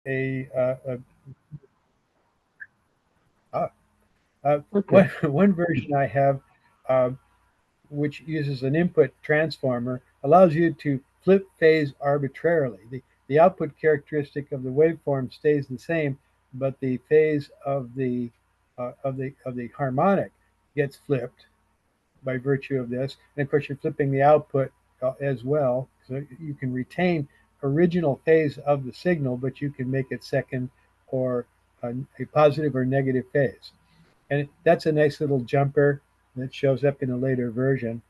a uh, uh, Okay. one version I have, uh, which uses an input transformer, allows you to flip phase arbitrarily. The output characteristic of the waveform stays the same, but the phase of the harmonic gets flipped by virtue of this. And of course, you're flipping the output as well, so you can retain original phase of the signal, but you can make it second or a positive or negative phase. And that's a nice little jumper that shows up in a later version.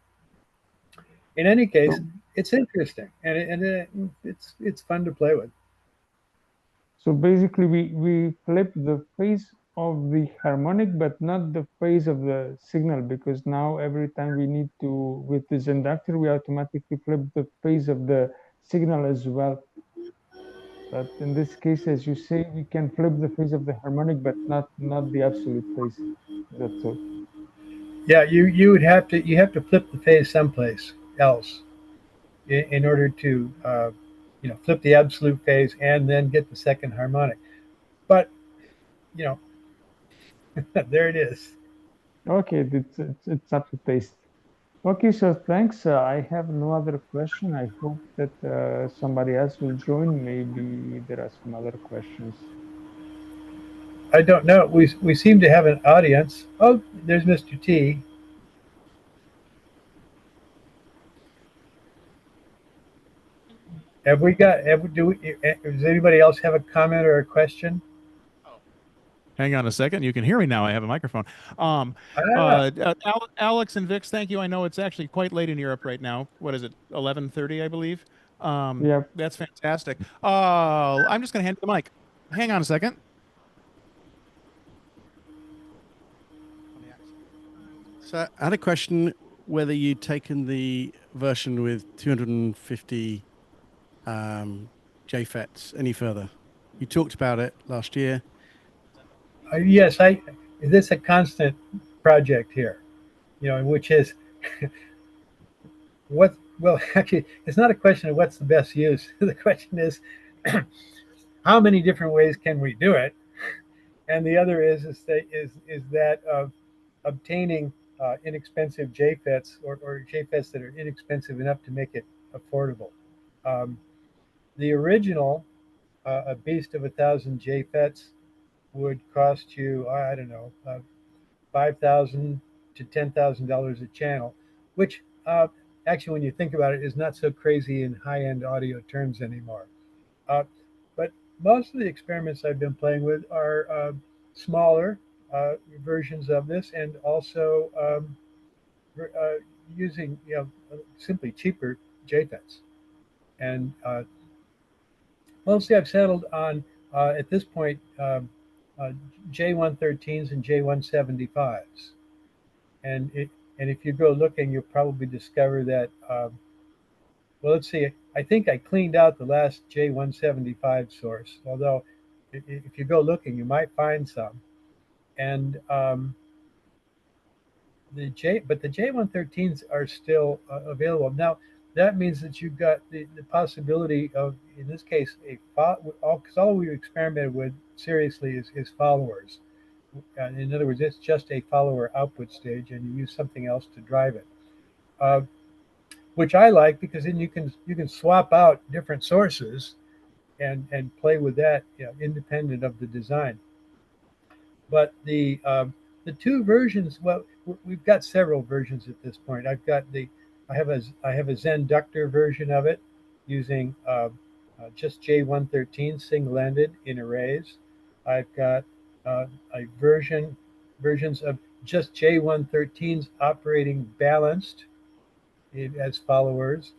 In any case, So it's interesting it's fun to play with. so basically we flip the phase of the harmonic but not the phase of the signal, because now every time we need to, with this inductor, we automatically flip the phase of the signal as well. But in this case, as you say, we can flip the phase of the harmonic but not the absolute phase. That's all. Yeah, you have to flip the phase someplace else in order to flip the absolute phase and then get the second harmonic. But you know, there it is. Okay, it's up to taste. Okay, so thanks. I have no other question. I hope that somebody else will join. Maybe there are some other questions. I don't know. We seem to have an audience. Oh, there's Mr. T. Have we got? Does anybody else have a comment or a question? Hang on a second. You can hear me now. I have a microphone. Ah, Alex and Vix, thank you. I know it's actually quite late in Europe right now. What is it? 11:30, I believe. Yeah. That's fantastic. I'm just going to hand you the mic. Hang on a second. So I had a question whether you'd taken the version with 250 JFETs any further. You talked about it last year. yes. I This is a constant project here. Which is what? Well, actually, it's not a question of what's the best use. The question is how many different ways can we do it, and the other is that of obtaining inexpensive JFETs or JFETs that are inexpensive enough to make it affordable. Um, the original, a beast of 1,000 JFETs, would cost you, I don't know, $5,000 to $10,000 a channel, which actually, when you think about it, is not so crazy in high-end audio terms anymore. Uh, but most of the experiments I've been playing with are smaller versions of this, and also uh, using simply cheaper JFETs. And mostly I've settled on at this point uh, J113s and J175s. And if you go looking, you'll probably discover that. Well, let's see. I think I cleaned out the last J175 source. Although, if you go looking, you might find some. And but the J113s are still available now. That means that you've got the possibility of, in this case, because all we've experimented with seriously is followers. In other words, it's just a follower output stage, and you use something else to drive it. Uh, which I like because then you can swap out different sources and play with that, independent of the design. But the two versions, well, we've got several versions at this point. I have a Zenductor version of it using just J113 single-ended in arrays. I've got a versions of just J113s operating balanced as followers.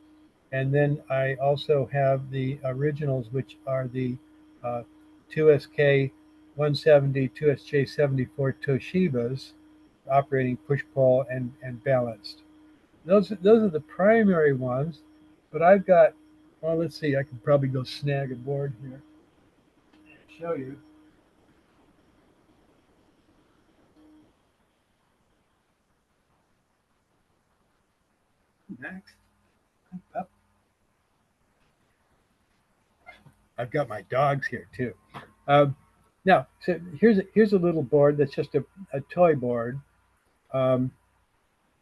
And then I also have the originals, which are the uh, 2SK 170, 2SJ 74 Toshibas, operating push pull and balanced. Those are the primary ones. But I've got, well, let's see, I can probably go snag a board here and show you. Next. Up. I've got my dogs here too. Now, so here's a little board that's just a toy board. Um,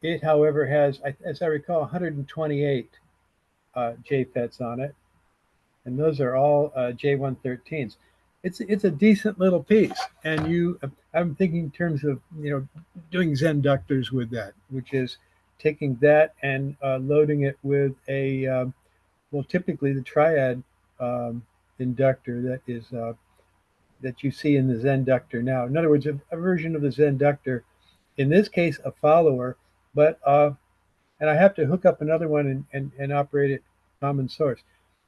it, however, has, as I recall, 128 JFETs on it, and those are all J113s. It's a decent little piece, and I'm thinking in terms of doing Zen ductors with that, which is taking that and loading it with a well, typically the triad inductor that you see in the Zen ductor now. In other words, a version of the Zen ductor, in this case, a follower, but and I have to hook up another one and operate it common source.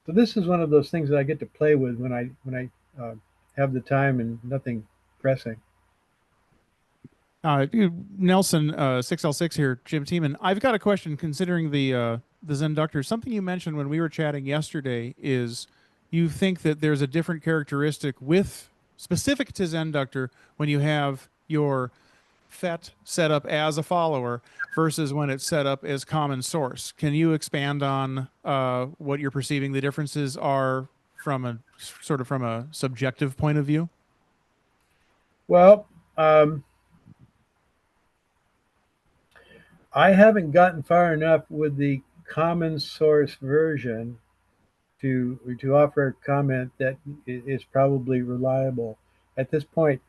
So this is one of those things that I get to play with when I have the time and nothing pressing. Nelson, 6L6 here, Jim Tiemann. I've got a question considering the Zen ductor. Something you mentioned when we were chatting yesterday is you think that there's a different characteristic specific to Zen ductor when you have your FET set up as a follower versus when it's set up as common source. Can you expand on what you're perceiving the differences are from a subjective point of view? Well, I haven't gotten far enough with the common source version to offer a comment that is probably reliable. At this point,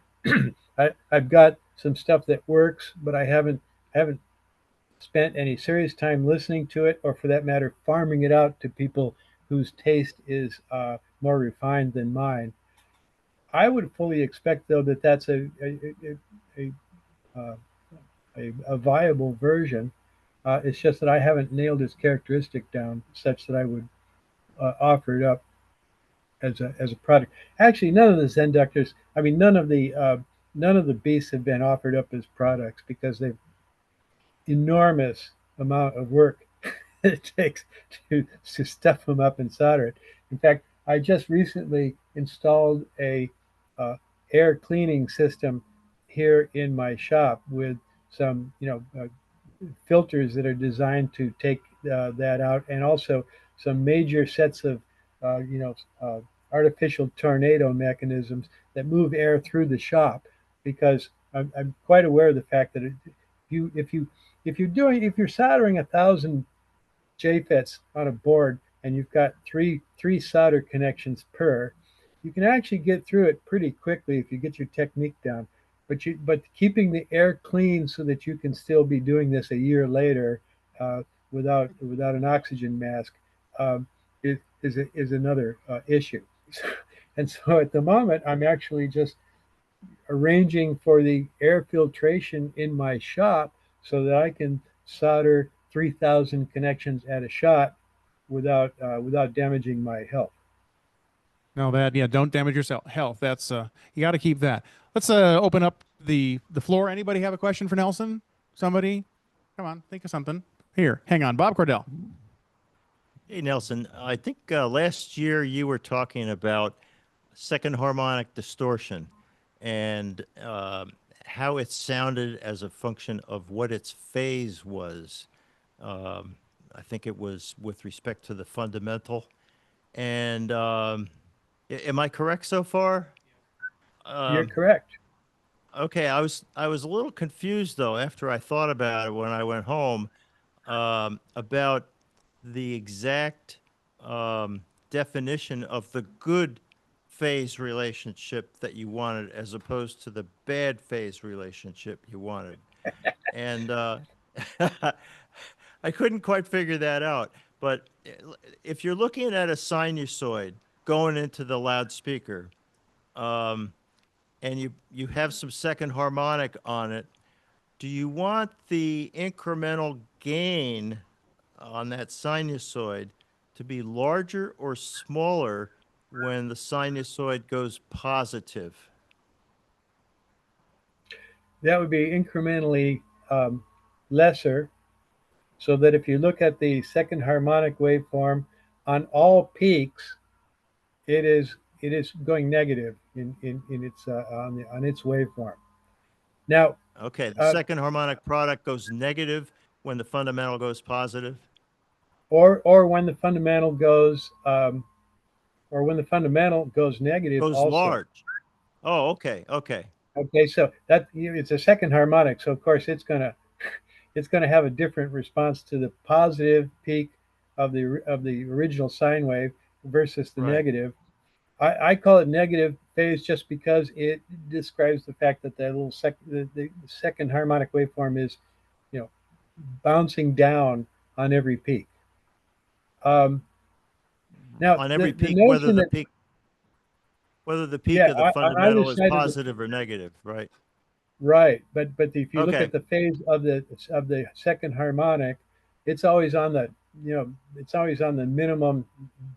I've got some stuff that works, but I haven't spent any serious time listening to it, or for that matter, farming it out to people whose taste is more refined than mine. I would fully expect, though, that that's a, uh, a viable version. It's just that I haven't nailed its characteristic down such that I would offer it up as a product. Actually, none of the Zen ductors, I mean, none of the beasts have been offered up as products because they've enormous amount of work it takes to stuff them up and solder it. In fact, I just recently installed a air cleaning system here in my shop with some filters that are designed to take that out, and also some major sets of artificial tornado mechanisms that move air through the shop, because I'm quite aware of the fact that if you're soldering 1,000 JFETs on a board and you've got three solder connections per, you can actually get through it pretty quickly if you get your technique down. But keeping the air clean so that you can still be doing this a year later without an oxygen mask is another issue. And so at the moment, I'm actually just arranging for the air filtration in my shop so that I can solder 3,000 connections at a shot without damaging my health. No, don't damage yourself. Health. That's you got to keep that. Let's open up the floor. Anybody have a question for Nelson? Somebody? Come on, think of something. Here, hang on. Bob Cordell. Hey, Nelson. I think last year you were talking about second harmonic distortion and how it sounded as a function of what its phase was. I think it was with respect to the fundamental. And am I correct so far? You're correct. Okay, I was a little confused though after I thought about it when I went home about the exact definition of the good phase relationship that you wanted as opposed to the bad phase relationship you wanted. And I couldn't quite figure that out. But if you're looking at a sinusoid going into the loudspeaker, and you have some second harmonic on it, do you want the incremental gain on that sinusoid to be larger or smaller when the sinusoid goes positive? That would be incrementally lesser, so that if you look at the second harmonic waveform on all peaks, it is going negative in its on its waveform. Now, okay, the second harmonic product goes negative when the fundamental goes positive, or when the fundamental goes or when the fundamental goes negative Goes also. large. Oh, okay, okay. Okay, so that it's a second harmonic. So of course it's gonna have a different response to the positive peak of the original sine wave versus the Right. negative. I call it negative phase just because it describes the fact that the second harmonic waveform is, you know, bouncing down on every peak. Now On every the peak, notion that whether the peak yeah, of the on either fundamental is side of the positive or negative, right? right, but if you look Okay. at the phase of the second harmonic, it's always on the it's always on the minimum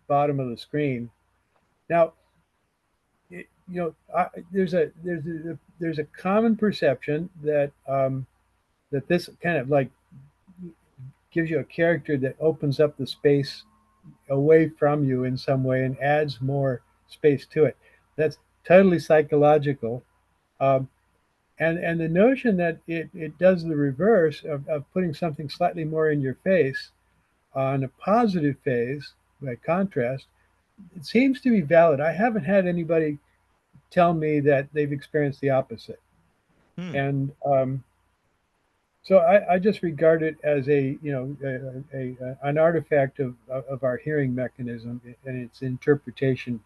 bottom of the screen. Now, there's a common perception that that this kind of like gives you a character that opens up the space away from you in some way and adds more space to it. That's totally psychological. Um, and the notion that it does the reverse of putting something slightly more in your face on a positive phase by contrast, it seems to be valid. I haven't had anybody tell me that they've experienced the opposite. Hmm. And so I just regard it as an artifact of our hearing mechanism and its interpretation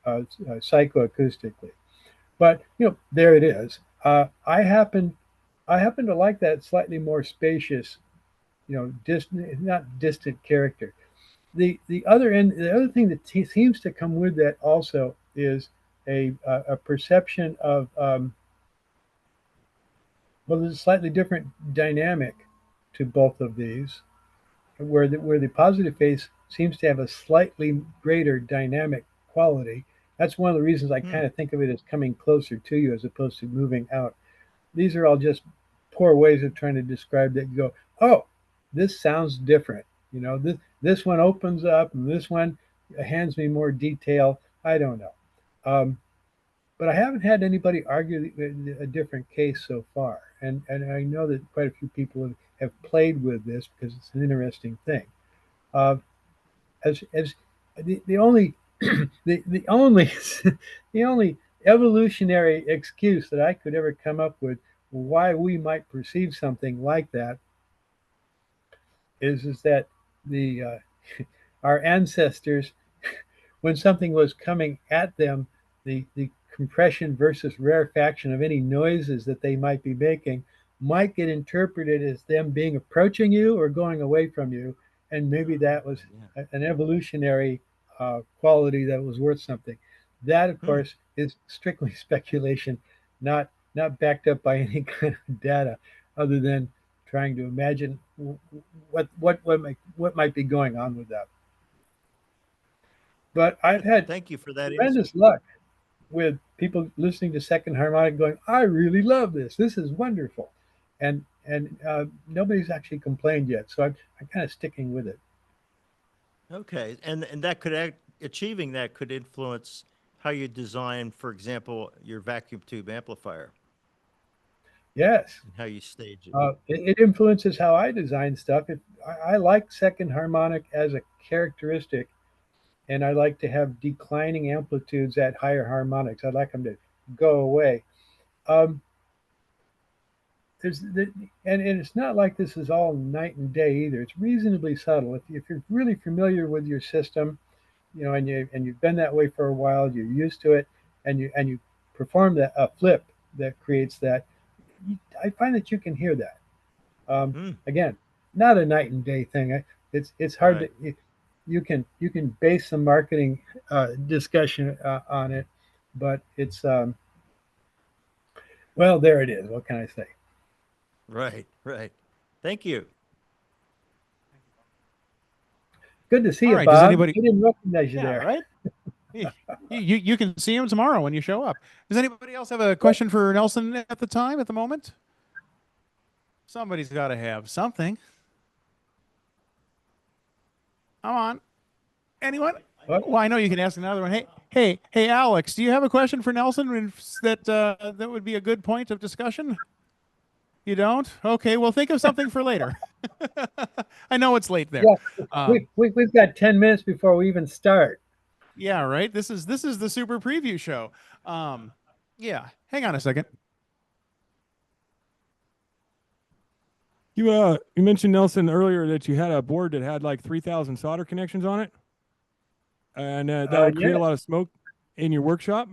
psychoacoustically. But there it is. I happen to like that slightly more spacious, distant, not distant character. The other thing that seems to come with that also is a perception of well, there's a slightly different dynamic to both of these, where the positive phase seems to have a slightly greater dynamic quality. That's one of the reasons I Hmm. kind of think of it as coming closer to you as opposed to moving out. These are all just poor ways of trying to describe that. You go, oh, this sounds different. This one opens up, and this one hands me more detail. I don't know, but I haven't had anybody argue a different case so far, and I know that quite a few people have played with this because it's an interesting thing. Uh, as the only the only the only evolutionary excuse that I could ever come up with why we might perceive something like that is that the our ancestors, when something was coming at them, the compression versus rarefaction of any noises that they might be making might get interpreted as them being approaching you or going away from you, and maybe that was Yeah. an evolutionary quality that was worth something. That, of Hmm. course, is strictly speculation, not backed up by any kind of data, other than trying to imagine what might be going on with that. But I've had Thank you for that answer. tremendous luck with people listening to second harmonic going, I really love this. This is wonderful. And nobody's actually complained yet. So I'm kind of sticking with it. Okay, and that could achieving that could influence how you design, for example, your vacuum tube amplifier Yes. and how you stage it. It influences how I design stuff. I like second harmonic as a characteristic, and I like to have declining amplitudes at higher harmonics. I'd like them to go away. Um, there's the, and it's not like this is all night and day either. It's reasonably subtle. If you're really familiar with your system, and you've been that way for a while, you're used to it, and you perform that a flip that creates that. I find that you can hear that. Hmm. Again, not a night and day thing. It's hard Right. to you can base some marketing discussion on it, but it's well, there it is. What can I say? Right. Right. Thank you. Good to see All you, right. Does Bob. I anybody? didn't recognize you Yeah. there. Right. You can see him tomorrow when you show up. Does anybody else have a question for Nelson at the moment? Somebody's got to have something. Come on. Anyone? What? Well, I know you can ask another one. Hey, Alex, do you have a question for Nelson that would be a good point of discussion? You don't? Okay, well, think of something for later. I know it's late there. Yeah, Um, we've got 10 minutes before we even start. Yeah, right. This is the super preview show. Yeah. Hang on a second. You mentioned, Nelson, earlier that you had a board that had like 3,000 solder connections on it, and that would create a Yes, lot of smoke in your workshop.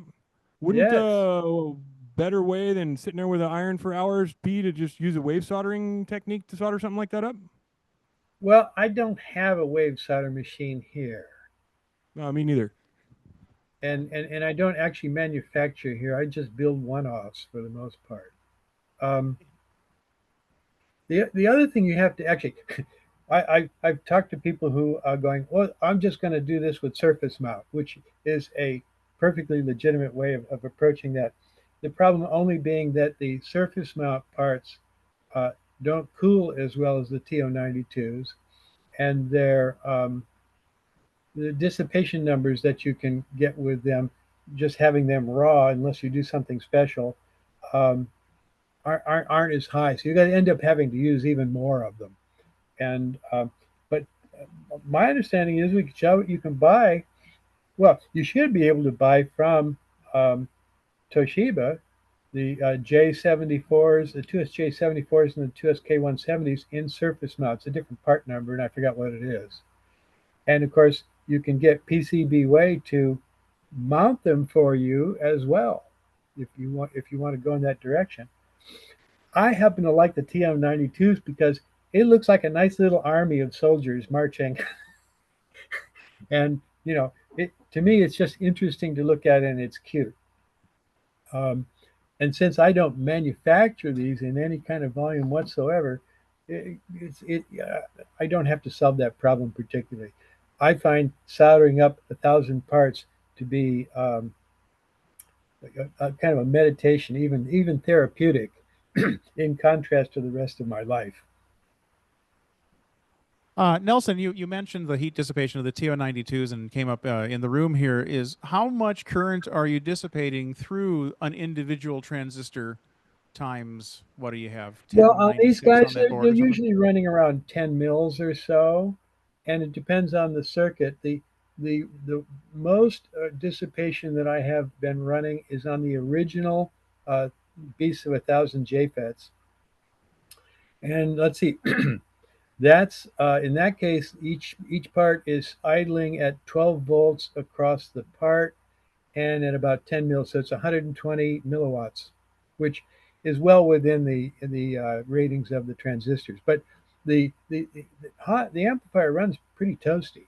Wouldn't yes. a better way than sitting there with an iron for hours be to just use a wave soldering technique to solder something like that up? Well, I don't have a wave solder machine here. No, me neither. And I don't actually manufacture here. I just build one-offs for the most part. Um, the other thing you have to actually, I've talked to people who are going, well, I'm just going to do this with surface mount, which is a perfectly legitimate way of approaching that. The problem only being that the surface mount parts uh, don't cool as well as the TO92s, and the dissipation numbers that you can get with them, just having them raw, unless you do something special, um, aren't as high. So you're going to end up having to use even more of them. And but my understanding is you can buy. Well, you should be able to buy from um, Toshiba the J74s, the 2SJ74s, and the 2SK170s in surface mount. It's a different part number, and I forgot what it is. And of course, you can get PCBWay to mount them for you as well, if you want to go in that direction. I happen to like the TM92s because it looks like a nice little army of soldiers marching, and to me it's just interesting to look at, and it's cute. Um, and since I don't manufacture these in any kind of volume whatsoever, I don't have to solve that problem particularly. I find soldering up 1,000 parts to be a kind of a meditation, even therapeutic, in contrast to the rest of my life. Nelson, you mentioned the heat dissipation of the TO92s and came up in the room here. Is how much current are you dissipating through an individual transistor times, what do you have, Well, on these 1096 on guys, that they're, board they're or something? usually running around 10 mils or so, and it depends on the circuit. The most dissipation that I have been running is on the original uh, Beast of 1,000 JFETs. And let's see, that's in that case, each part is idling at 12 volts across the part and at about 10 mils, so it's 120 milliwatts, which is well within the ratings of the transistors. But the amplifier runs pretty toasty.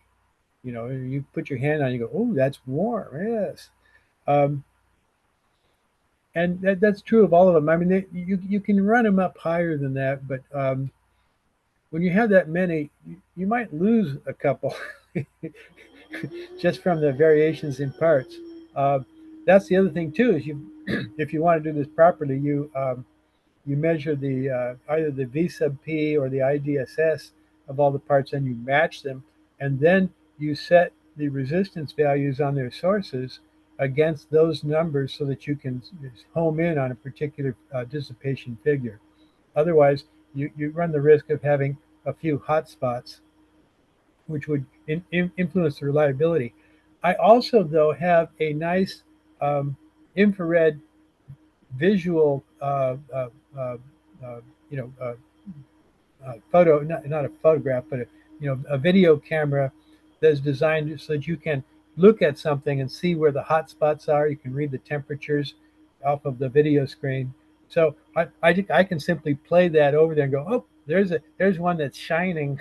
You put your hand on, it, you go, oh, that's warm. Yes, um, and that's true of all of them. I mean, you can run them up higher than that, but when you have that many, you might lose a couple just from the variations in parts. Uh, that's the other thing too. Is you, if you want to do this properly, you measure the either the V sub P or the IDSS of all the parts, and you match them, and then you set the resistance values on their sources against those numbers so that you can home in on a particular dissipation figure. Otherwise, you run the risk of having a few hot spots, which would influence the reliability. I also, though, have a nice infrared visual, uh, uh, you know, uh, photo, not a photograph, but a video camera that's designed so that you can look at something and see where the hot spots are. You can read the temperatures off of the video screen. So I can simply play that over there and go, oh, there's one that's shining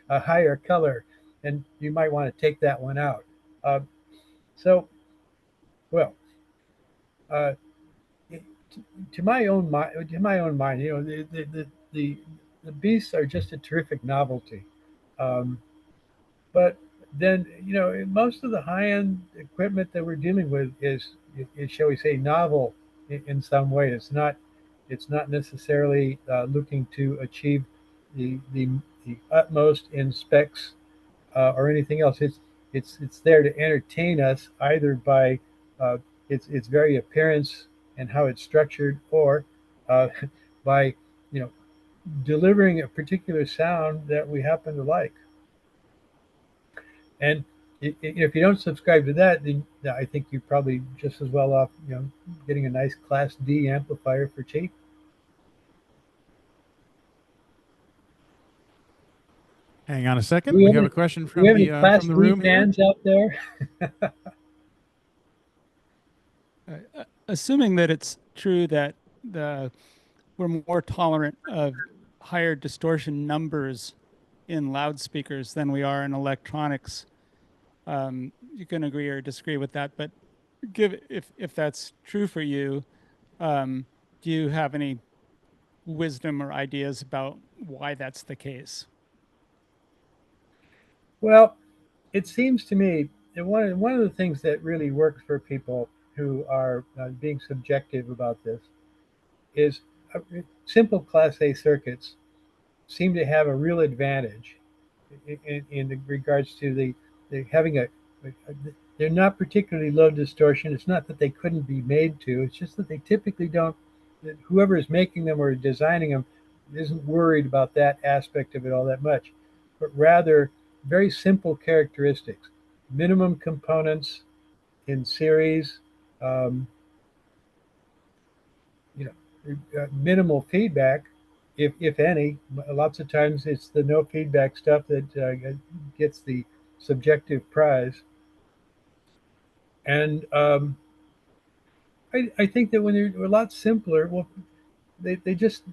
a higher color, and you might want to take that one out. Uh, so, well, uh, to my own mind, the the beasts are just a terrific novelty. Um, but then, most of the high end equipment that we're dealing with is, shall we say, novel in some way. It's not necessarily looking to achieve the utmost in specs or anything else. It's there to entertain us either by uh, its very appearance and how it's structured, or uh, by you know delivering a particular sound that we happen to like. And if you don't subscribe to that, then I think you're probably just as well off, getting a nice Class D amplifier for cheap. Hang on a second. Do we We have have any, a question do we have any Class from the D room here. fans out there? Assuming that it's true that we're more tolerant of higher distortion numbers in loudspeakers than we are in electronics, you can agree or disagree with that. But if that's true for you, do you have any wisdom or ideas about why that's the case? Well, it seems to me that one of the things that really works for people who are being subjective about this is uh, simple Class A circuits seem to have a real advantage in regards to the having they're not particularly low distortion. It's not that they couldn't be made to. It's just that they typically don't. That whoever is making them or designing them isn't worried about that aspect of it all that much, but rather very simple characteristics, minimum components in series, um, you minimal feedback, if any. Lots of times it's the no feedback stuff that gets the subjective prize. And I think that when they're a lot simpler, well, they just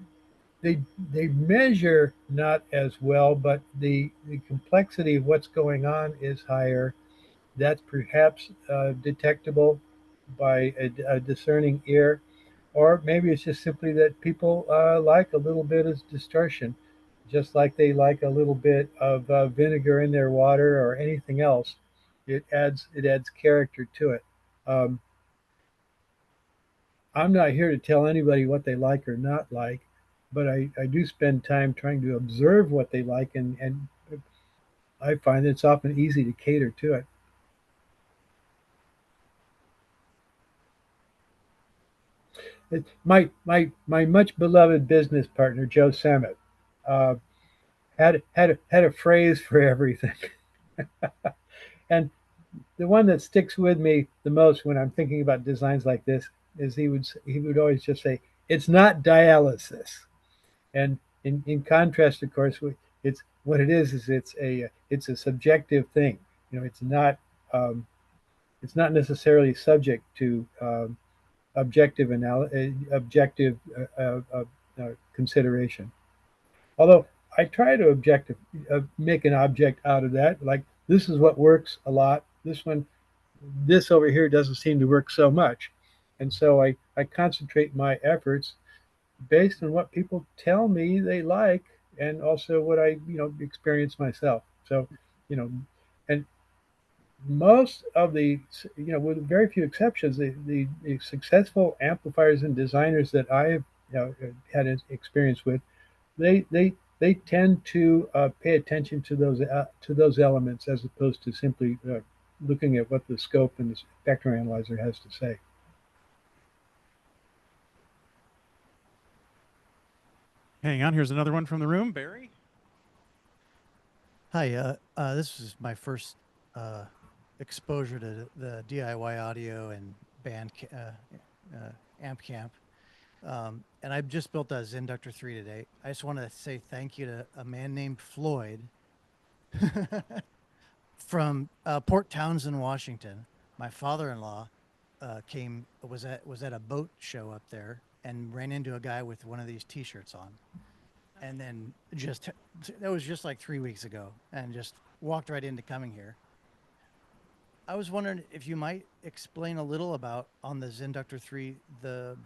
they they measure not as well, but the complexity of what's going on is higher. That's perhaps detectable by a discerning ear, or maybe it's just simply that people like a little bit of distortion, just like they like a little bit of vinegar in their water or anything else. It adds character to it. Um, I'm not here to tell anybody what they like or not like, but I do spend time trying to observe what they like, and I find that it's often easy to cater to it. My much beloved business partner Joe Sammet uh, had a phrase for everything, and the one that sticks with me the most when I'm thinking about designs like this is he would always just say it's not dialysis, and in contrast, of course, it's what it is it's a subjective thing. Um, it's not necessarily subject to objective consideration. Although I try to make an object out of that, like this is what works a lot. This over here doesn't seem to work so much, and so I concentrate my efforts based on what people tell me they like, and also what I experience myself. So, you know, and most of with very few exceptions, the successful amplifiers and designers that I have had experience with, they tend to pay attention to those elements as opposed to simply looking at what the scope and the spectrum analyzer has to say. Hang on. Here's another one from the room. Barry? Hi, this is my first exposure to the DIY audio and amp camp. And I've just built a Zenductor 3 today. I just want to say thank you to a man named Floyd from Port Townsend, Washington. My father-in-law was at a boat show up there and ran into a guy with one of these T-shirts on, and then that was just like 3 weeks ago, and just walked right into coming here. I was wondering if you might explain a little about on the Zenductor 3 the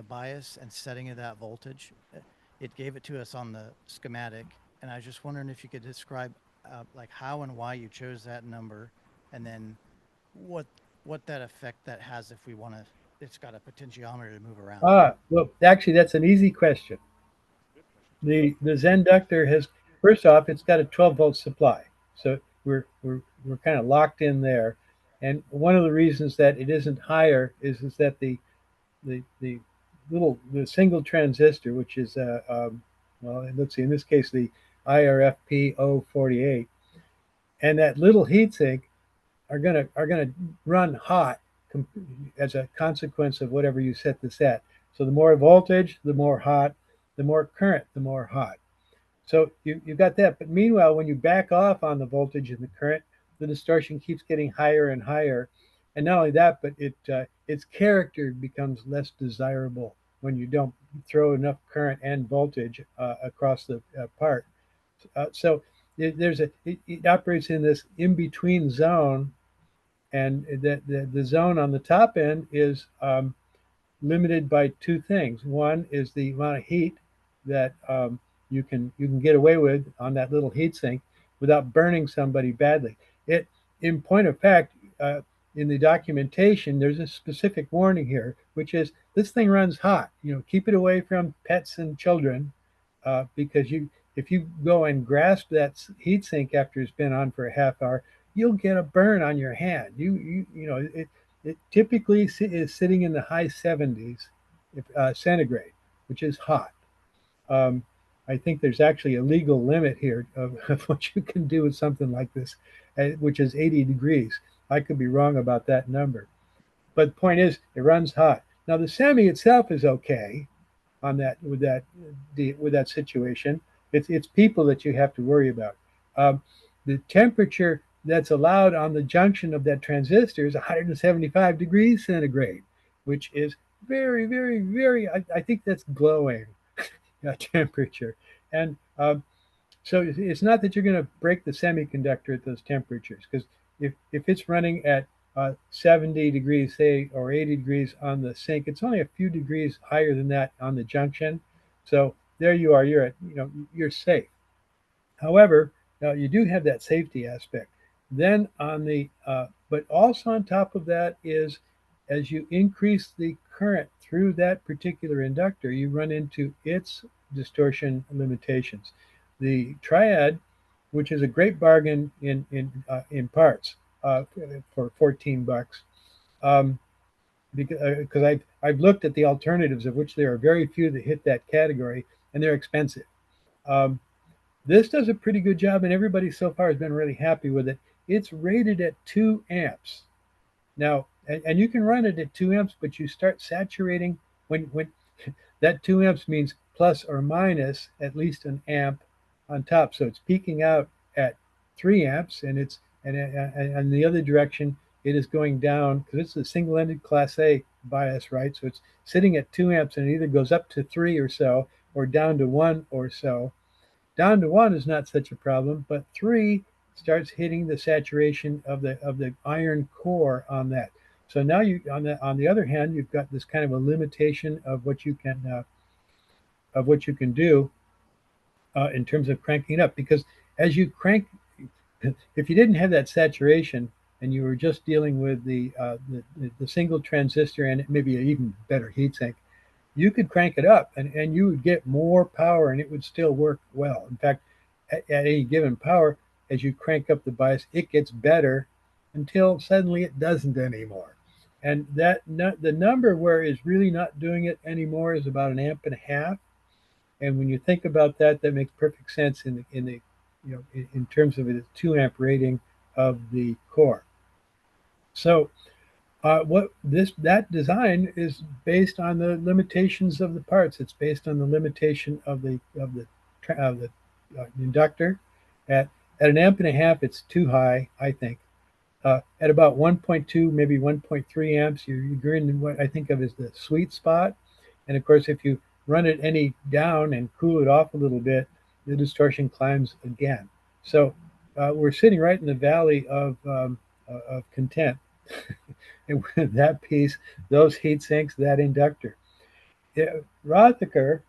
bias and setting of that voltage. It gave it to us on the schematic, and I was just wondering if you could describe like how and why you chose that number, and then what that effect that has if we want to. It's got a potentiometer to move around. Well, actually, that's an easy question. The Zenductor has, first off, it's got a 12-volt supply, so we're kind of locked in there. And one of the reasons that it isn't higher is that the single transistor, which is well, let's see, in this case the IRFP 048, and that little heatsink gonna run hot as a consequence of whatever you set this at. So the more voltage, the more hot, the more current, the more hot. So you've got that. But meanwhile, when you back off on the voltage and the current, the distortion keeps getting higher and higher. And not only that, but its character becomes less desirable when you don't throw enough current and voltage across the part. So it operates in this in between zone, and the zone on the top end is limited by two things. One is the amount of heat that you can get away with on that little heat sink without burning somebody badly. It, in point of fact, in the documentation, there's a specific warning here, which is this thing runs hot. Keep it away from pets and children, because if you go and grasp that heat sink after it's been on for a half hour, you'll get a burn on your hand. It typically is sitting in the high 70s centigrade, which is hot. Um, I think there's actually a legal limit here of what you can do with something like this, which is 80 degrees. I could be wrong about that number. But the point is, it runs hot. Now, the semi itself is okay on that with that situation. It's people that you have to worry about. The temperature that's allowed on the junction of that transistor is 175 degrees centigrade, which is very, very, very. I think that's glowing temperature, and so it's not that you're going to break the semiconductor at those temperatures, because if it's running at 70 degrees, say, or 80 degrees on the sink, it's only a few degrees higher than that on the junction. So there you are. You're safe. However, you do have that safety aspect. Then but also on top of that is, as you increase the current through that particular inductor, you run into its distortion limitations. The triad, which is a great bargain in parts for $14, because I've looked at the alternatives, of which there are very few that hit that category, and they're expensive. Um, this does a pretty good job, and everybody so far has been really happy with it. It's rated at 2 amps. Now, and you can run it at 2 amps, but you start saturating when that 2 amps means plus or minus at least an amp on top. So it's peaking out at 3 amps, and the other direction it is going down, because it's a single-ended Class A bias, right? So it's sitting at 2 amps, and it either goes up to 3 or so, or down to 1 or so. Down to 1 is not such a problem, but 3 starts hitting the saturation of the iron core on that. So now on the other hand, you've got this kind of a limitation of what you can do in terms of cranking it up. Because as you crank, if you didn't have that saturation and you were just dealing with the single transistor and maybe an even better heatsink, you could crank it up and you would get more power and it would still work well. In fact, at any given power, as you crank up the bias, it gets better until suddenly it doesn't anymore. And the number where it's really not doing it anymore is about 1.5 amps. And when you think about that, that makes perfect sense in terms of its 2 amp rating of the core. So that design is based on the limitations of the parts. It's based on the limitation of the inductor. At 1.5 amps, it's too high, I think. At about 1.2, maybe 1.3 amps, you're in what I think of as the sweet spot. And of course, if you run it any down and cool it off a little bit, the distortion climbs again. So we're sitting right in the valley of content. And with that piece, those heat sinks, that inductor. Rothacker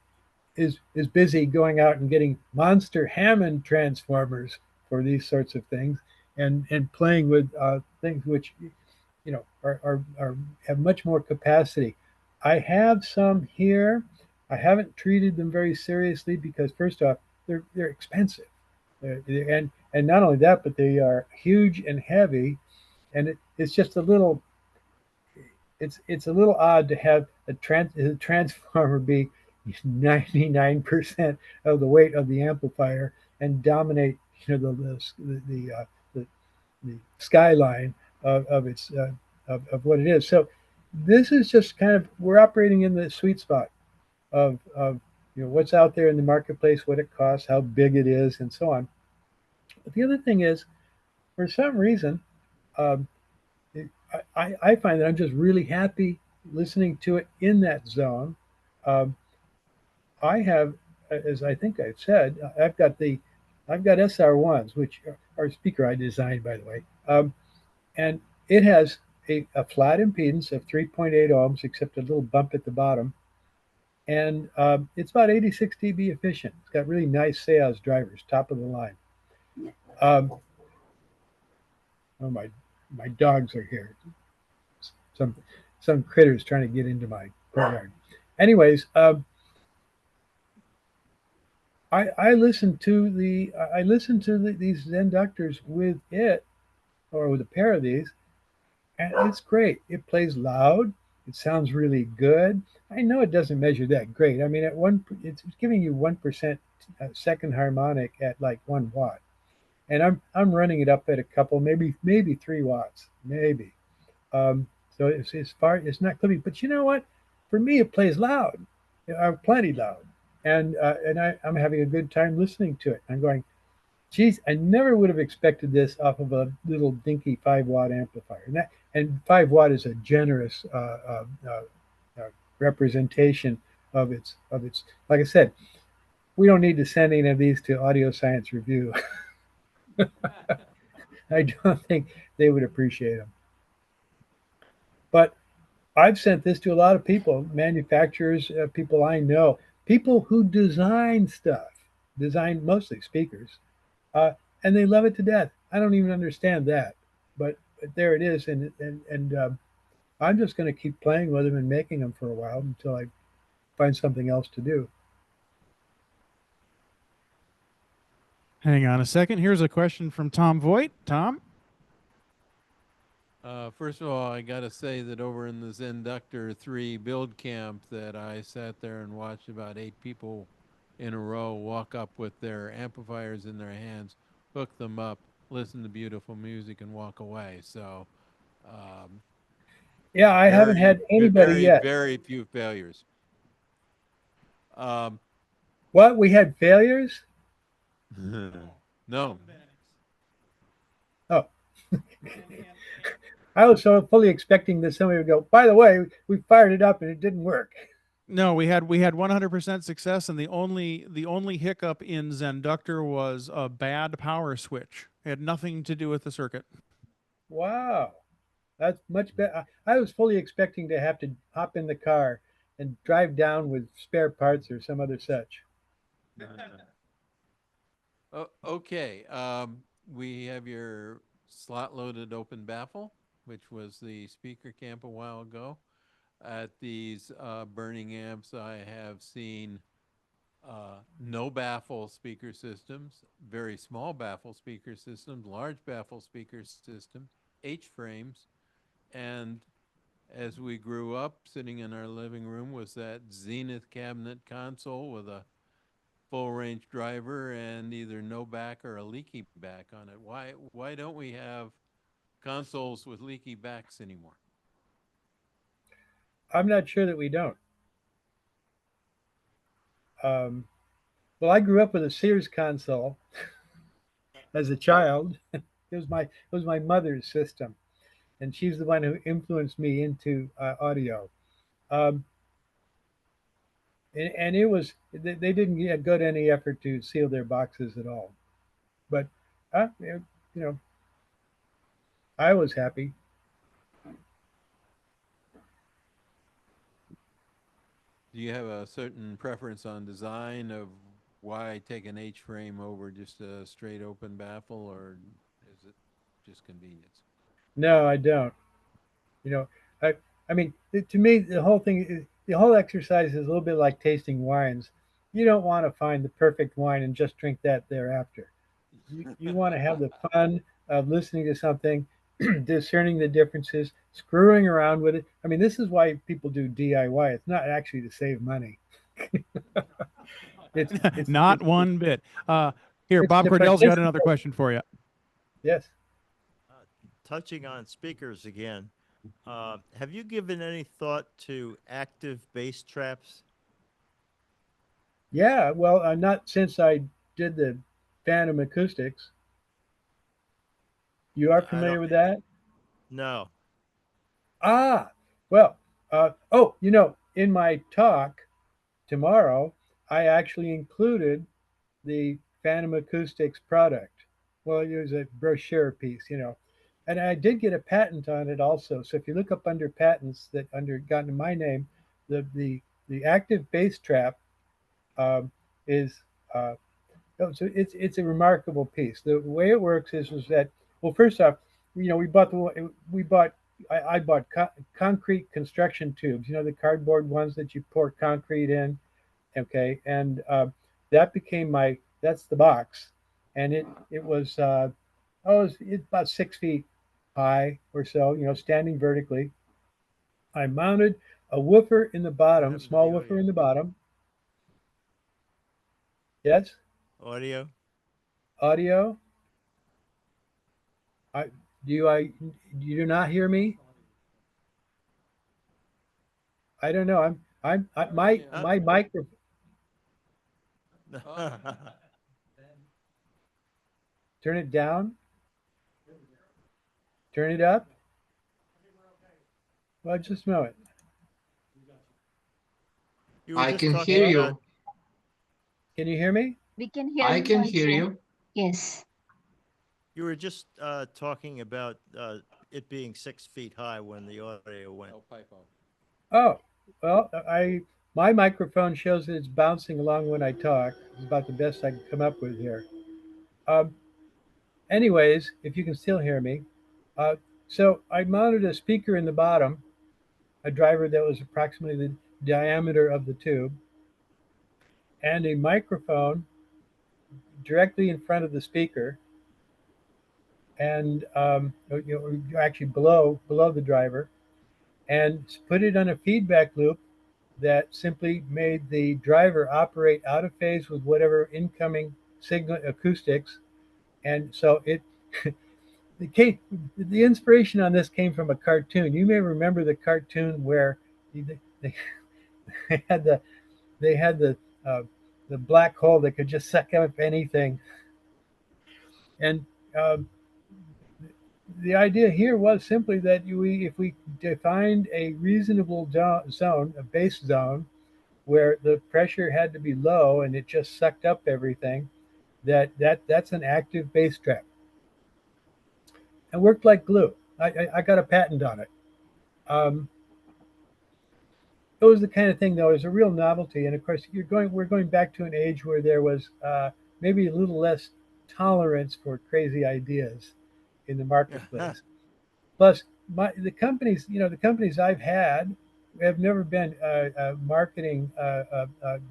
is busy going out and getting monster Hammond transformers for these sorts of things, and playing with things which are have much more capacity. I have some here. I haven't treated them very seriously because first off, they're expensive, and not only that, but they are huge and heavy, and it's just a little. It's a little odd to have a transformer be 99% of the weight of the amplifier and dominate the skyline of its of what it is. So this is just kind of, we're operating in the sweet spot of what's out there in the marketplace, what it costs, how big it is, and so on. But the other thing is, for some reason, um, I find that I'm just really happy listening to it in that zone. Um, I have, as I think I've said, I've got SR1s, which are a speaker I designed, by the way, and it has a flat impedance of 3.8 ohms, except a little bump at the bottom, and it's about 86 dB efficient. It's got really nice Seas drivers, top of the line. Um, oh, my dogs are here. Some some critters trying to get into my courtyard. Anyways, I listen to these inductors with it, or with a pair of these, and it's great. It plays loud. It sounds really good. I know it doesn't measure that great. I mean, it's giving you 1% second harmonic at like 1 watt, and I'm running it up at a couple, maybe 3 watts, maybe. So it's not clipping, but you know what? For me, it plays loud, plenty loud, and I'm having a good time listening to it. I'm going, geez, I never would have expected this off of a little dinky 5 watt amplifier. And 5 watt is a generous representation of its. Like I said, we don't need to send any of these to Audio Science Review. I don't think they would appreciate them. But I've sent this to a lot of people, manufacturers, people I know, people who design stuff, design mostly speakers, uh, and they love it to death. I don't even understand that, but there it is, and I'm just going to keep playing with them and making them for a while until I find something else to do. Hang on a second. Here's a question from Tom Voigt. Tom? First of all, I got to say that over in the Zenductor 3 build camp that I sat there and watched about 8 people in a row walk up with their amplifiers in their hands, hook them up, listen to beautiful music, and walk away. So, yeah, I haven't had anybody yet. Very few failures. What? We had failures? No. Oh. I was so fully expecting that somebody would go, by the way, we fired it up and it didn't work. No, we had 100% success, and the only hiccup in Zenductor was a bad power switch. It had nothing to do with the circuit. Wow. That's much better. I was fully expecting to have to hop in the car and drive down with spare parts or some other such. Okay. We have your slot-loaded open baffle, which was the speaker camp a while ago. At these burning amps, I have seen no baffle speaker systems, very small baffle speaker systems, large baffle speaker systems, H-frames, and as we grew up, sitting in our living room was that Zenith cabinet console with a full-range driver and either no back or a leaky back on it. Why don't we have consoles with leaky backs anymore? I'm not sure that we don't. Well, I grew up with a Sears console as a child. It was my mother's system, and she's the one who influenced me into audio. Um, and it was they didn't go to any effort to seal their boxes at all. But I was happy. Do you have a certain preference on design of why take an H-frame over just a straight open baffle, or is it just convenience? No, I don't. I mean, to me, the whole exercise is a little bit like tasting wines. You don't want to find the perfect wine and just drink that thereafter. You want to have the fun of listening to something, discerning the differences, screwing around with it. I mean, this is why people do DIY. It's not actually to save money. it's Not one bit. Here, Bob Cordell's got another question for you. Yes. touching on speakers again, have you given any thought to active bass traps? Yeah, well, not since I did the Phantom Acoustics. You are I don't. familiar with that? No. Ah, well, oh, in my talk tomorrow, I actually included the Phantom Acoustics product. Well, it was a brochure piece. And I did get a patent on it also. So if you look up under patents that under gotten my name, the active bass trap is it's a remarkable piece. The way it works is that, well, first off, I bought concrete construction tubes. The cardboard ones that you pour concrete in. Okay, and that became that's the box, and it was it's about 6 feet high or so. Standing vertically. I mounted a woofer in the What bottom, happened to the small woofer audio? in the bottom. Yes, Audio? audio. I you do not hear me? I don't know. My Yeah. micro. Oh, Turn it down. Turn it up. Well, just a moment. You were I just can talking hear about you. Can you hear me? We can hear I you can hear also. you. Yes. you were just talking about it being 6 feet high when the audio went. oh, typo. Oh, well, my microphone shows that it's bouncing along when I talk. It's about the best I can come up with here. Um, Anyways, if you can still hear me, uh, so I mounted a speaker in the bottom, a driver that was approximately the diameter of the tube, and a microphone directly in front of the speaker, and actually below the driver, and put it on a feedback loop that simply made the driver operate out of phase with whatever incoming signal acoustics. And so the inspiration on this came from a cartoon. You may remember the cartoon where they had they had uh, the black hole that could just suck up anything. And um, the idea here was simply that if we defined a reasonable zone, a base zone, where the pressure had to be low and it just sucked up everything, that's an active bass trap. It worked like glue. I got a patent on it. Um, it was the kind of thing, though. It was a real novelty, and of course, we're going back to an age where there was maybe a little less tolerance for crazy ideas in the marketplace. Plus, the companies I've had have never been marketing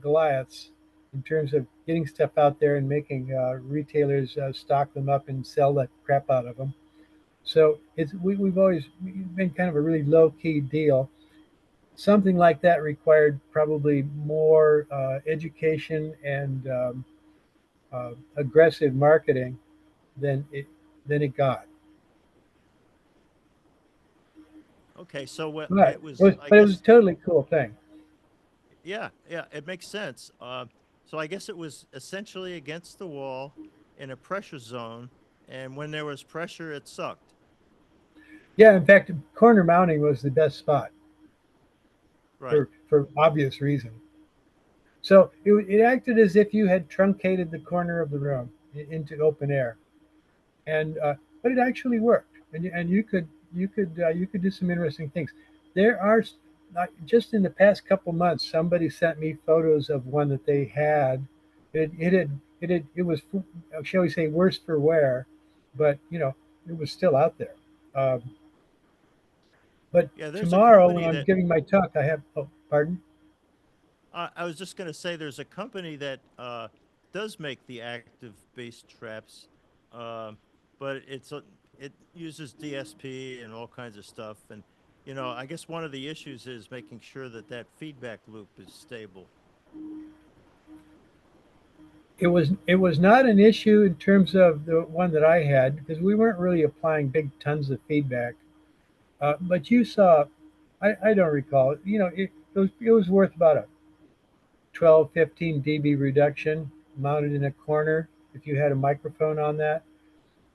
Goliaths in terms of getting stuff out there and making retailers stock them up and sell the crap out of them. So we've always been kind of a really low key deal. Something like that required probably more education and aggressive marketing than it got. Okay, so what But it was, I it was a guess, totally cool thing. yeah, yeah, it makes sense. So I guess it was essentially against the wall in a pressure zone, and when there was pressure, it sucked. Yeah, in fact, corner mounting was the best spot Right. for obvious reason. So it acted as if you had truncated the corner of the room into open air, and but it actually worked, and you could do some interesting things. There are just in the past couple months, somebody sent me photos of one that they had. It was, shall we say, worse for wear, but it was still out there. Um, but Yeah, there's a tomorrow when company I'm that giving my talk, I have. Oh, pardon. I was just going to say there's a company that does make the active bass traps, uh, but it uses DSP and all kinds of stuff. And I guess one of the issues is making sure that that feedback loop is stable. It was not an issue in terms of the one that I had because we weren't really applying big tons of feedback. But you saw, I don't recall. It was worth about a 12, 15 dB reduction mounted in a corner if you had a microphone on that.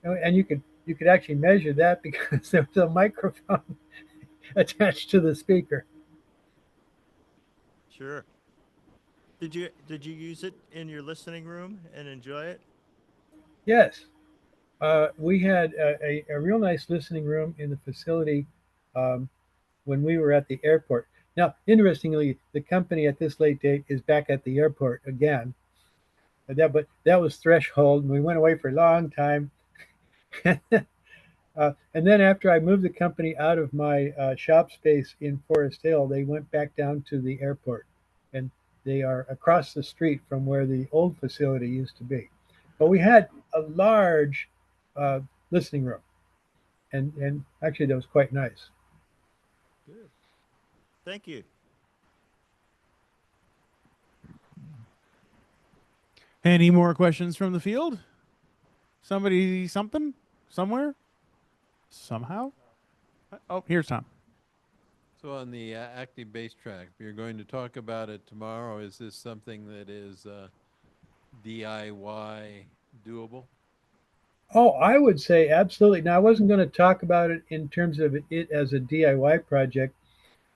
And you could actually measure that because there was a microphone attached to the speaker. Sure. Did you use it in your listening room and enjoy it? Yes, we had a real nice listening room in the facility um, when we were at the airport. Now, interestingly, the company at this late date is back at the airport again. But that was threshold, and we went away for a long time. And then after I moved the company out of my shop space in Forest Hill, they went back down to the airport, and they are across the street from where the old facility used to be. But we had a large uh, listening room, and actually that was quite nice. Good. Thank you. Any more questions from the field? Somebody, something, somewhere, somehow? Oh, here's Tom. So on the active bass track, you're going to talk about it tomorrow. Is this something that is DIY doable? Oh, I would say absolutely. Now, I wasn't going to talk about it in terms of it as a DIY project.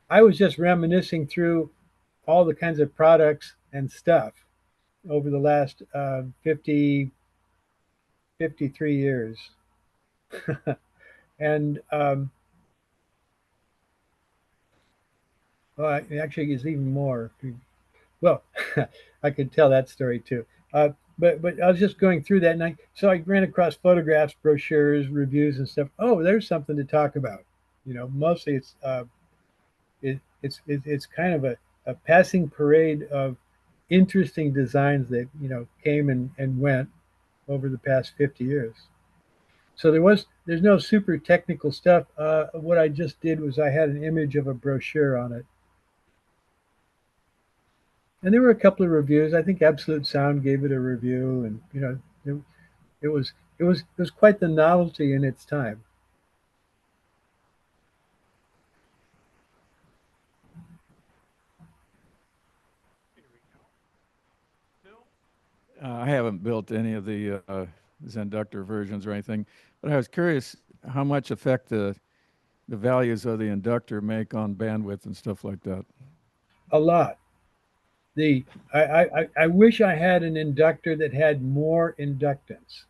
I was just reminiscing through all the kinds of products and stuff over the last 53 years. And well, actually, it's even more. Well, I could tell that story too. But I was just going through that night, so I ran across photographs, brochures, reviews, and stuff. Oh, there's something to talk about. Mostly it's kind of a passing parade of interesting designs that came and went over the past 50 years. So there's no super technical stuff. What I just did was I had an image of a brochure on it, and there were a couple of reviews. I think Absolute Sound gave it a review, and it was it was quite the novelty in its time. I haven't built any of the Zenductor versions or anything, but I was curious how much effect the values of the inductor make on bandwidth and stuff like that. A lot. The I wish I had an inductor that had more inductance.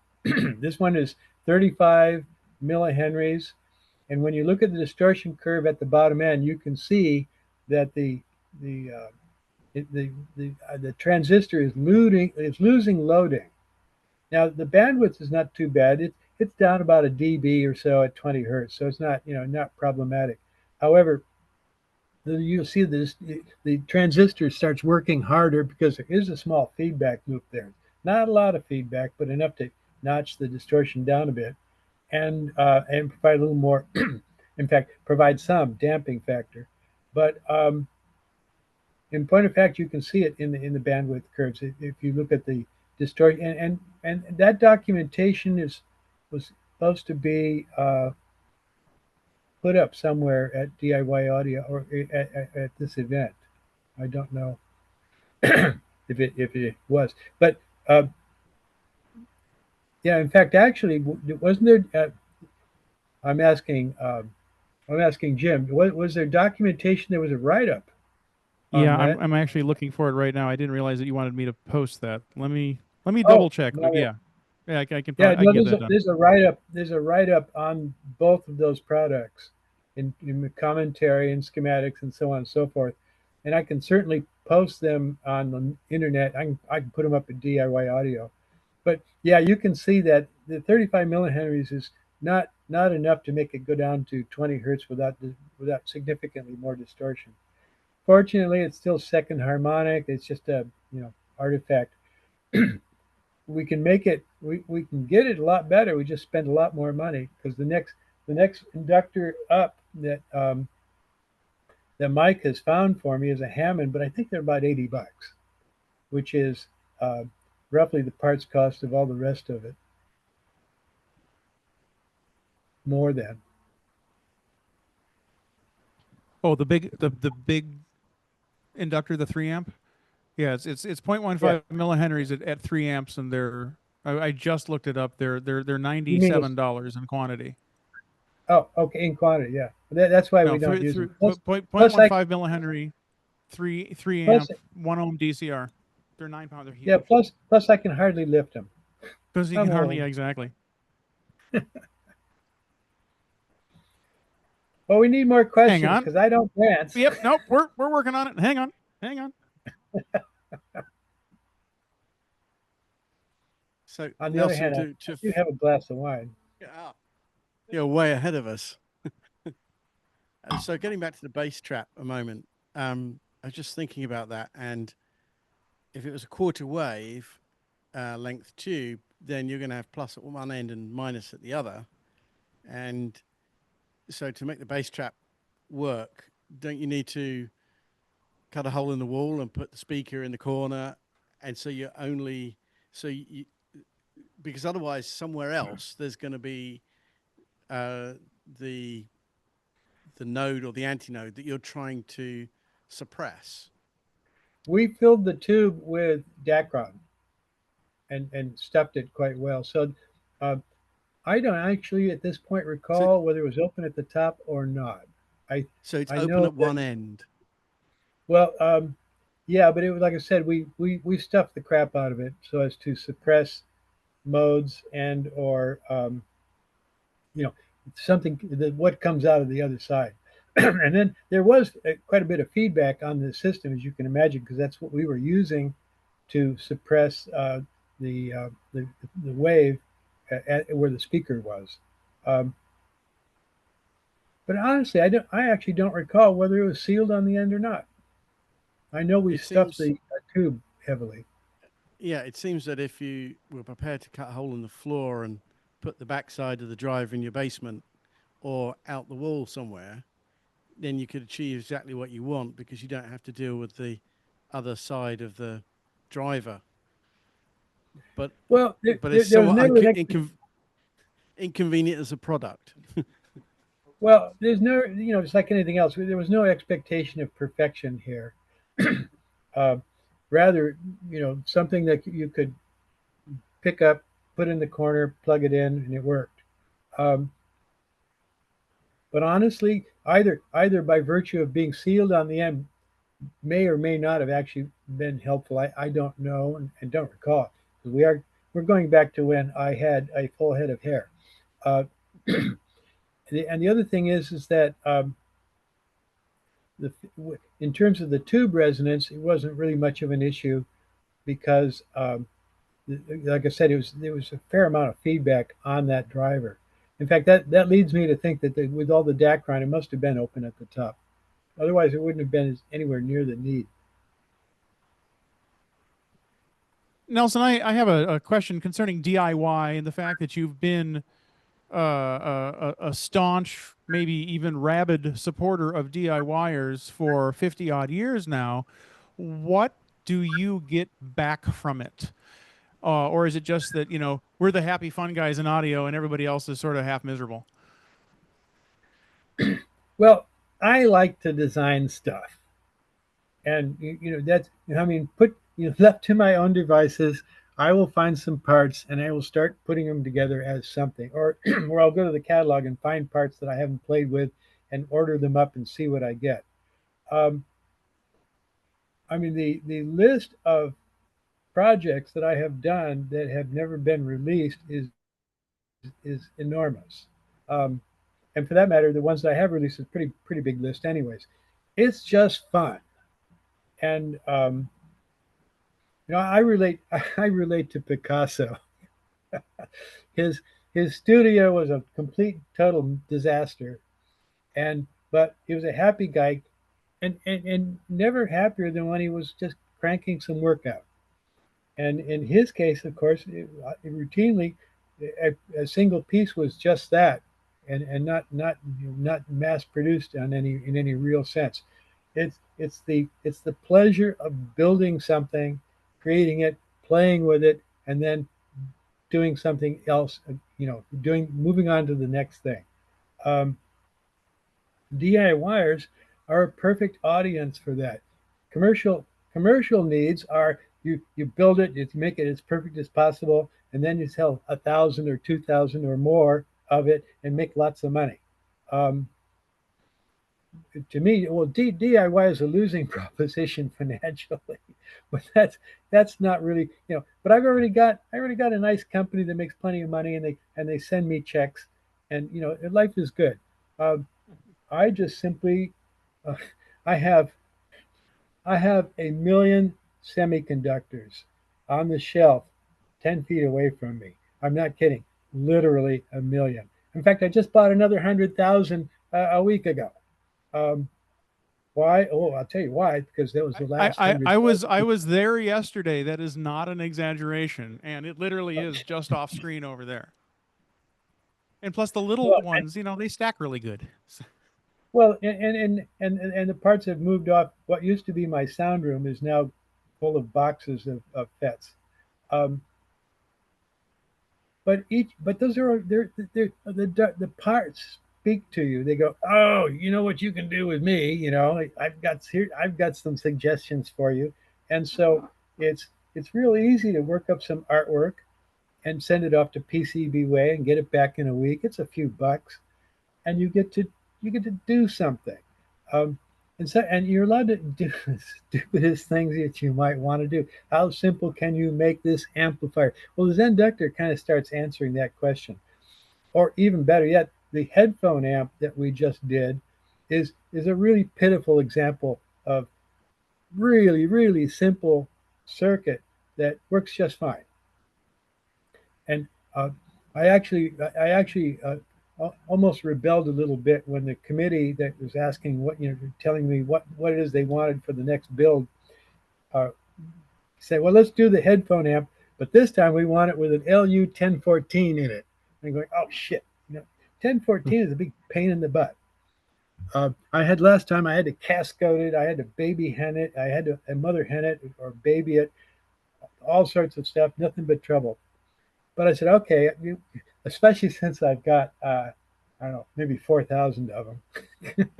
This one is 35 millihenries, and when you look at the distortion curve at the bottom end, you can see that the the transistor is losing loading. Now the bandwidth is not too bad. It's down about a dB or so at 20 hertz, so it's not problematic. However, you'll see this the transistor starts working harder because there is a small feedback loop there. Not a lot of feedback, but enough to notch the distortion down a bit and provide a little more. In fact, provide some damping factor. But in point of fact, you can see it in the bandwidth curves if you look at the distortion and that documentation was supposed to be put up somewhere at DIY Audio or at this event. I don't know if it was, but uh, yeah. In fact, actually, wasn't there? I'm asking. I'm asking Jim. Was there documentation? There was a write up on Yeah, that. I'm actually looking for it right now. I didn't realize that you wanted me to post that. Let me Oh, double check. But no, yeah, I can yeah. probably I can No, get there's that a done. there's a write up. There's a write up on both of those products, in the commentary and schematics and so on and so forth. And I can certainly post them on the internet. I can put them up at DIY Audio. But yeah, you can see that the 35 millihenries is not enough to make it go down to 20 hertz without significantly more distortion. Fortunately, it's still second harmonic. It's just a artifact. We can make it. We can get it a lot better. We just spend a lot more money because the next inductor up that Mike has found for me is a Hammond, but I think they're about $80, which is uh, roughly the parts cost of all the rest of it. More than. Oh, the big inductor, the 3 amp. Yeah, it's 0.15 Yeah. millihenries at 3 amps, and I just looked it up. They're You mean it's, $97 in quantity. oh, okay, in quantity, yeah. That's why No, we don't three use them. three Plus, point plus one I five millihenry, three plus amp, 1 ohm DCR. They're 9 pound. They're yeah, huge. plus I can hardly lift them. Because you I'm can hardly, old. yeah, exactly. Well, we need more Hang questions on. because I don't dance. Yep. Nope. We're working on it. Hang on. Hang on. So On the other Nelson, hand, I do have a glass of wine. yeah, you're way ahead of us. And so getting back to the bass trap a moment, I was just thinking about that. And if it was a quarter wave length tube, then you're going to have plus at one end and minus at the other. And so to make the bass trap work, don't you need to cut a hole in the wall and put the speaker in the corner? And so you're only, so you, because otherwise somewhere else there's going to be the node or the antinode that you're trying to suppress. We filled the tube with Dacron and stuffed it quite well. So uh, I don't actually at this point recall whether it was open at the top or not. So it's I open know at one end. well, yeah, but it was like I said, we stuffed the crap out of it so as to suppress modes and or you know something that what comes out of the other side. And then there was quite a bit of feedback on the system, as you can imagine, because that's what we were using to suppress the wave where the speaker was. Um, but honestly, I actually don't recall whether it was sealed on the end or not. I know we It stuffed seems, the tube heavily. yeah, it seems that if you were prepared to cut a hole in the floor and put the backside of the driver in your basement or out the wall somewhere, then you could achieve exactly what you want because you don't have to deal with the other side of the driver. But Well, it's there was somewhat never an inconvenient as a product. well, there's no, it's like anything else. There was no expectation of perfection here. uh, Rather, something that you could pick up, put in the corner, plug it in, and it worked. Um, but honestly, either by virtue of being sealed on the end may or may not have actually been helpful. I don't know and don't recall. We're going back to when I had a full head of hair. Uh, and the other thing is that in terms of the tube resonance, it wasn't really much of an issue because, like I said, there was a fair amount of feedback on that driver. In fact, that leads me to think that with all the Dacron, it must have been open at the top. Otherwise, it wouldn't have been anywhere near the need. Nelson, I have a question concerning DIY and the fact that you've been a staunch, maybe even rabid supporter of DIYers for 50 odd years now. What do you get back from it? Or is it just that, we're the happy fun guys in audio and everybody else is sort of half miserable? Well, I like to design stuff. And that's, I mean, left to my own devices, I will find some parts and I will start putting them together as something, or or I'll go to the catalog and find parts that I haven't played with and order them up and see what I get. um, I mean, the list of projects that I have done that have never been released is enormous. um, and for that matter, the ones that I have released is pretty big list anyways. It's just fun. And I relate to Picasso. his his studio was a complete total disaster, but he was a happy guy, and never happier than when he was just cranking some work out. And in his case, of course, routinely a single piece was just that, and not mass produced in any real sense. It's the pleasure of building something, creating it, playing with it, and then doing something else. Moving on to the next thing. Um, DIYers are a perfect audience for that. Commercial needs are you build it, you make it as perfect as possible, and then you sell 1,000 or 2,000 or more of it and make lots of money. Um, to me, well, DIY is a losing proposition financially, but that's not really, But I already got a nice company that makes plenty of money, and they send me checks, and life is good. Um, I just simply, uh, I have I have a million semiconductors on the shelf, 10 feet away from me. I'm not kidding, literally a million. In fact, I just bought another 100,000 a week ago. Um, why? Oh, I'll tell you why. Because that was the last hundred. I was there yesterday. That is not an exaggeration, and it literally is just off screen over there. And plus, the little Well, ones, they stack really good. Well, and the parts have moved off. What used to be my sound room is now full of boxes of FETs. Um, but those are the parts speak to you. They go, oh, you know what you can do with me. I've got some suggestions for you, and so it's real easy to work up some artwork and send it off to PCBWay and get it back in a week. It's a few bucks, and you get to do something. Um, and you're allowed to do the stupidest things that you might want to do. How simple can you make this amplifier? Well, the Zenductor kind of starts answering that question. Or even better yet, the headphone amp that we just did is a really pitiful example of really, really simple circuit that works just fine. And uh, I actually almost rebelled a little bit when the committee that was asking telling me what it is they wanted for the next build, uh, said, well, let's do the headphone amp, but this time we want it with an LU 1014 in it. And I'm going, oh shit, 1014 is a big pain in the butt. I had last time I had to cascode it, I had to baby hen it, I had to mother hen it or baby it, all sorts of stuff, nothing but trouble. But I said, okay, especially since I've got, I don't know, maybe 4,000 of them.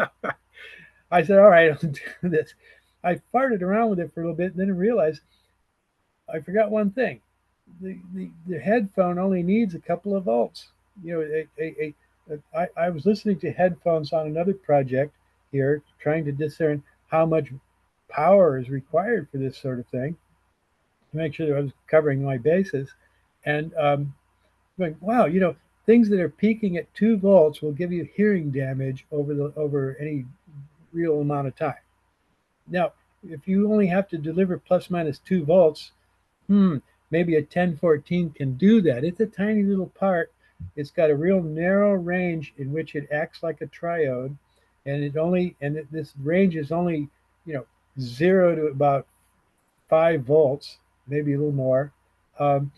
I said, all right, I'll do this. I farted around with it for a little bit and then I realized I forgot one thing. The headphone only needs a couple of volts. I was listening to headphones on another project here, trying to discern how much power is required for this sort of thing to make sure that I was covering my bases. And going, wow, things that are peaking at 2 volts will give you hearing damage over any real amount of time. Now, if you only have to deliver plus minus 2 volts, maybe a 1014 can do that. It's a tiny little part. It's got a real narrow range in which it acts like a triode, and this range is only 0 to about 5 volts, maybe a little more. Um,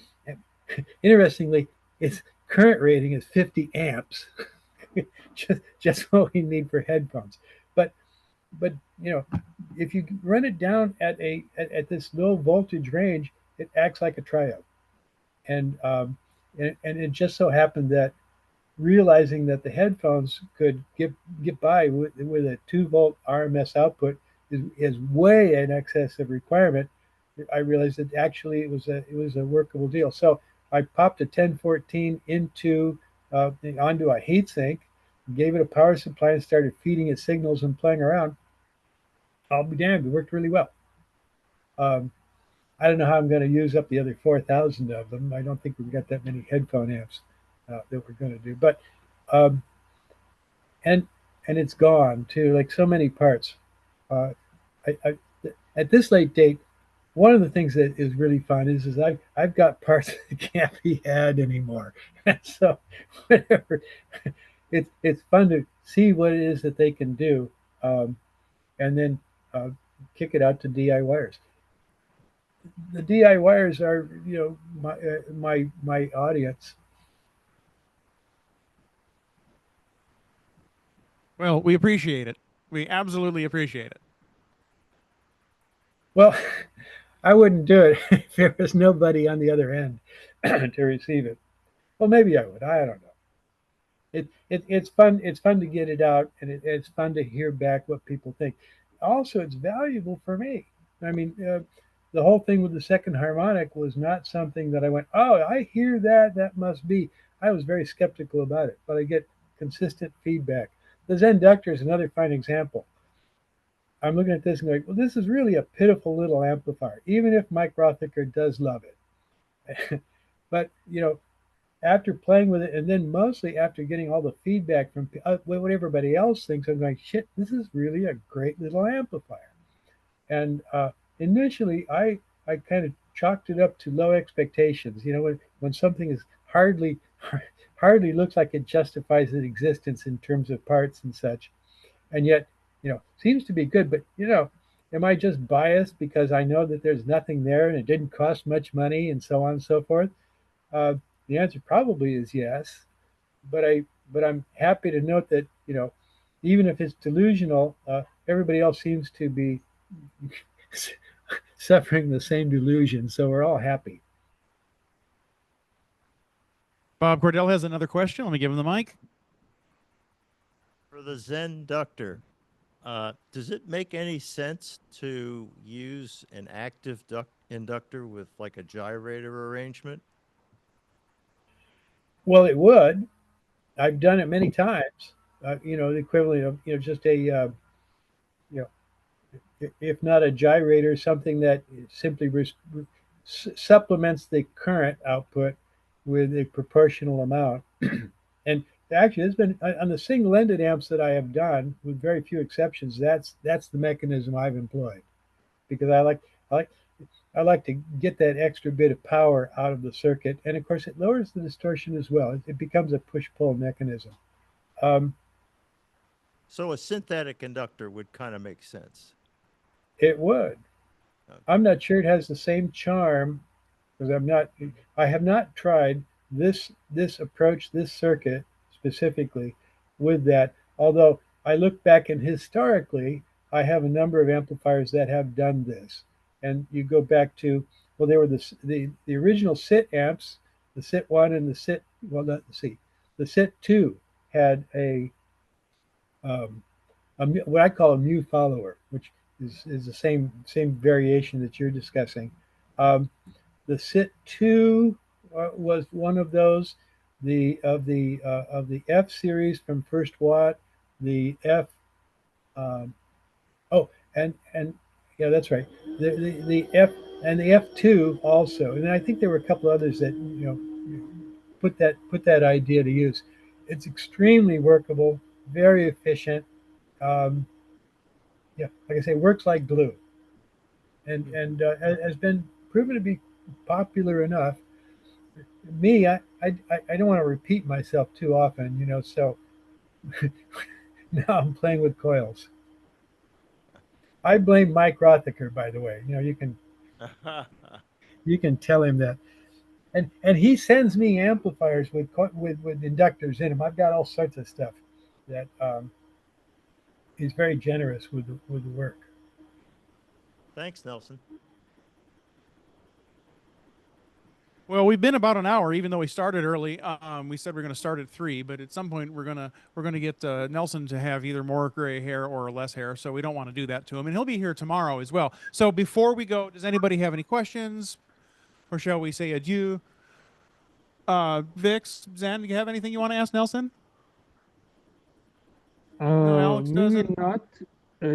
Interestingly, its current rating is 50 amps, just what we need for headphones. But if you run it down at this low voltage range, it acts like a triode. And it just so happened that realizing that the headphones could get by with a 2 volt RMS output is way in excess of requirement. I realized that actually it was a workable deal. So I popped a 1014 onto a heatsink, gave it a power supply, and started feeding it signals and playing around. I'll be damned, it worked really well. Um, I don't know how I'm going to use up the other 4,000 of them. I don't think we've got that many headphone amps that we're going to do, but um, and it's gone too, like so many parts. Uh, I at this late date, one of the things that is really fun is I've got parts that can't be had anymore. And so whatever, it's fun to see what it is that they can do, and then kick it out to DIYers. The DIYers are my audience. Well, we appreciate it. We absolutely appreciate it. Well, I wouldn't do it if there was nobody on the other end to receive it. Well, maybe I would. I don't know. It's fun. It's fun to get it out, and it's fun to hear back what people think. Also, it's valuable for me. I mean, the whole thing with the second harmonic was not something that I went, oh, I hear that. That must be. I was very skeptical about it, but I get consistent feedback. The Zenductor is another fine example. I'm looking at this and going, well, this is really a pitiful little amplifier, even if Mike Rothacker does love it. But after playing with it, and then mostly after getting all the feedback from what everybody else thinks, I'm going, shit, this is really a great little amplifier. And initially, I kind of chalked it up to low expectations. When something is hardly looks like it justifies its existence in terms of parts and such, and yet seems to be good. But am I just biased because I know that there's nothing there and it didn't cost much money and so on and so forth? Uh, the answer probably is yes, but I'm happy to note that even if it's delusional, everybody else seems to be suffering the same delusion, so we're all happy. Bob Cordell has another question. Let me give him the mic. For the Zenductor, does it make any sense to use an active inductor with like a gyrator arrangement? Well, it would. I've done it many times. The equivalent of just a if not a gyrator, something that simply supplements the current output with a proportional amount. And actually, it's been on the single-ended amps that I have done, with very few exceptions. That's the mechanism I've employed, because I like I like to get that extra bit of power out of the circuit, and of course, it lowers the distortion as well. It becomes a push-pull mechanism. So a synthetic inductor would kind of make sense. It would. Okay. I'm not sure it has the same charm because I have not tried this approach, this circuit specifically with that. Although I look back and historically, I have a number of amplifiers that have done this. And you go back to, well, they were the original SIT amps, the SIT one and the SIT, well, not the SIT, the SIT two had um, what I call a mu follower, which is the same variation that you're discussing. Um, the SIT two was one of those. The F series from First Watt, the F. Oh, and yeah, that's right. The F and the F2 also, and I think there were a couple others that put that idea to use. It's extremely workable, very efficient. Um, yeah, like I say, works like glue, and has been proven to be popular enough. Me, I don't want to repeat myself too often, so now I'm playing with coils. I blame Mike Rothacker, by the way. You can tell him that, and he sends me amplifiers with inductors in them. I've got all sorts of stuff that he's very generous with the work. Thanks, Nelson. Well, we've been about an hour, even though we started early. We said we're going to start at 3, but at some point we're gonna get Nelson to have either more gray hair or less hair. So we don't want to do that to him, and he'll be here tomorrow as well. So before we go, does anybody have any questions, or shall we say adieu? Vix, Zen, do you have anything you want to ask Nelson? No, Alex Maybe doesn't. not.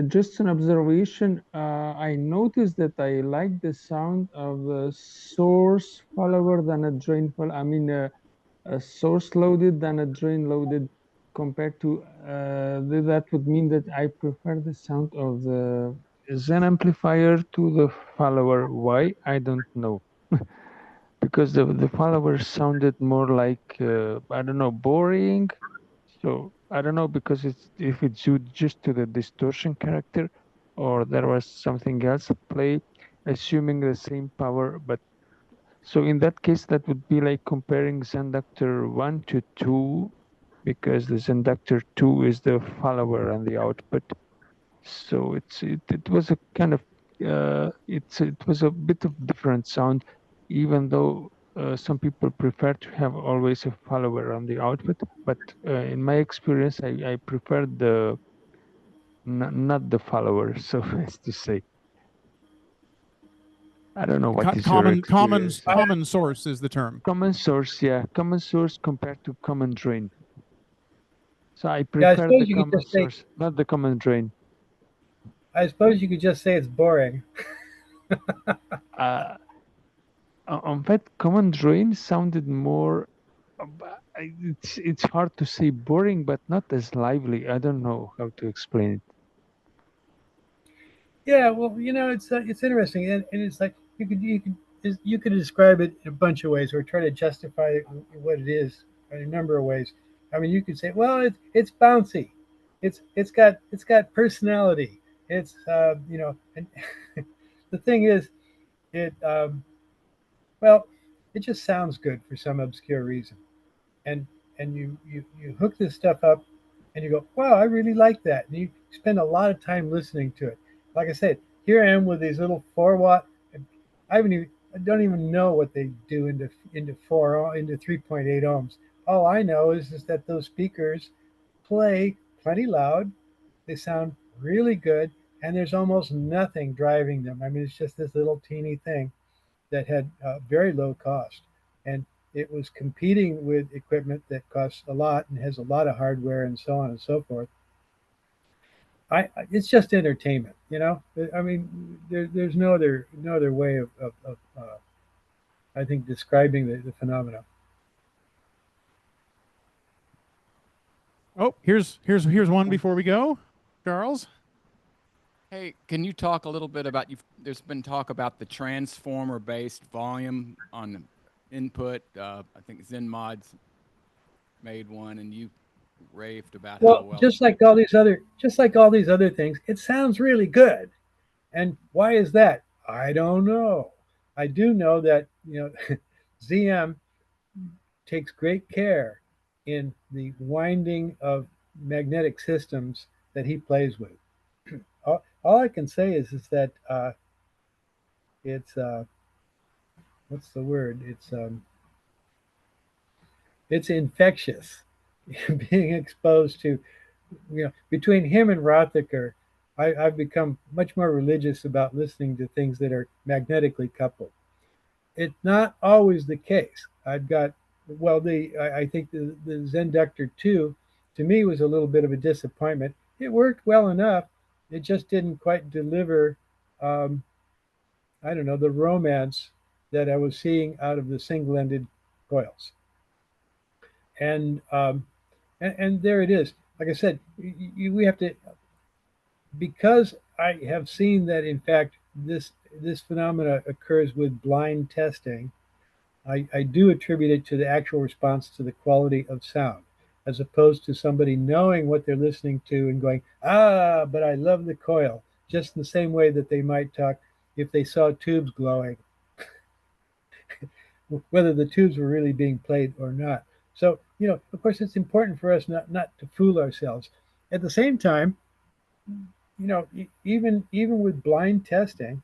Just an observation. I noticed that I like the sound of the source follower than a drain follower. I mean, a source loaded than a drain loaded compared to that would mean that I prefer the sound of the Zen amplifier to the follower. Why? I don't know. Because the follower sounded more like I don't know, boring. So I don't know because if it's due just to the distortion character or there was something else at play, assuming the same power. But so in that case, that would be like comparing Zenductor 1 to 2, because the Zenductor 2 is the follower and the output. So it was a kind of it was a bit of different sound, even though some people prefer to have always a follower on the output. But in my experience, I preferred the not the follower, so as to say. I don't know what is your experience. Common source is the term. Common source, yeah, common source compared to common drain. So I Yeah, I prefer suppose the you could common just say. source, not the common drain. I suppose you could just say it's boring. In fact, common drain sounded more. It's hard to say boring, but not as lively. I don't know how to explain it. Yeah, well, it's interesting, and it's like you could describe it in a bunch of ways, or try to justify what it is in a number of ways. I mean, you could say, well, it's bouncy, it's got personality. It's and the thing is, it well, it just sounds good for some obscure reason, and you hook this stuff up, and you go, wow, I really like that, and you spend a lot of time listening to it. Like I said, here I am with these little 4 watt. I don't even know what they do into 3.8 ohms. All I know is that those speakers play plenty loud. They sound really good, and there's almost nothing driving them. I mean, it's just this little teeny thing that had very low cost, and it was competing with equipment that costs a lot and has a lot of hardware and so on and so forth. It's just entertainment, you know. I mean, there's no other way of I think describing the phenomena. Oh, here's one before we go, Charles. Hey, can you talk a little bit about there's been talk about the transformer-based volume on input. I think ZenMod's made one, and you raved about how well. Just like all these other things, it sounds really good. And why is that? I don't know. I do know that ZM takes great care in the winding of magnetic systems that he plays with. All I can say is that it's what's the word? It's infectious. Being exposed to, between him and Rothacker, I've become much more religious about listening to things that are magnetically coupled. It's not always the case. I've got, I think the Zenductor 2 to me was a little bit of a disappointment. It worked well enough. It just didn't quite deliver, I don't know, the romance that I was seeing out of the single-ended coils. And there it is. Like I said, we have to, because I have seen that in fact this phenomena occurs with blind testing. I do attribute it to the actual response to the quality of sound, as opposed to somebody knowing what they're listening to and going, but I love the coil, just in the same way that they might talk if they saw tubes glowing, whether the tubes were really being played or not. So, of course, it's important for us not to fool ourselves. At the same time, even with blind testing,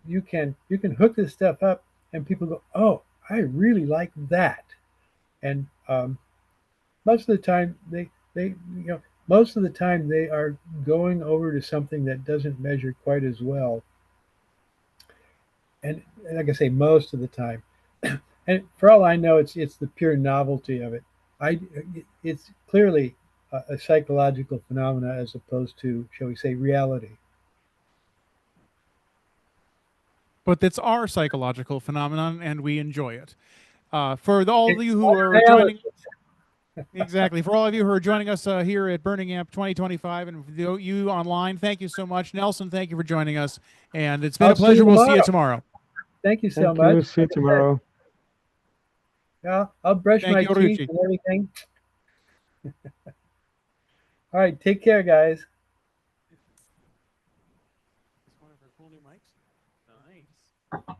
you can hook this stuff up, and people go, "Oh, I really like that." And most of the time, most of the time they are going over to something that doesn't measure quite as well. And like I say, most of the time, and for all I know, it's the pure novelty of it. It's clearly a psychological phenomena as opposed to, shall we say, reality. But it's our psychological phenomenon, and we enjoy it. For all of you who are joining, exactly. For all of you who are joining us here at Burning Amp 2025, and you online, thank you so much, Nelson. Thank you for joining us, and it's been a pleasure. We'll see you tomorrow. Thank you so much. See you tomorrow. Yeah, I'll brush my teeth and everything. All right, take care, guys. It's one of our cool new mics. Nice.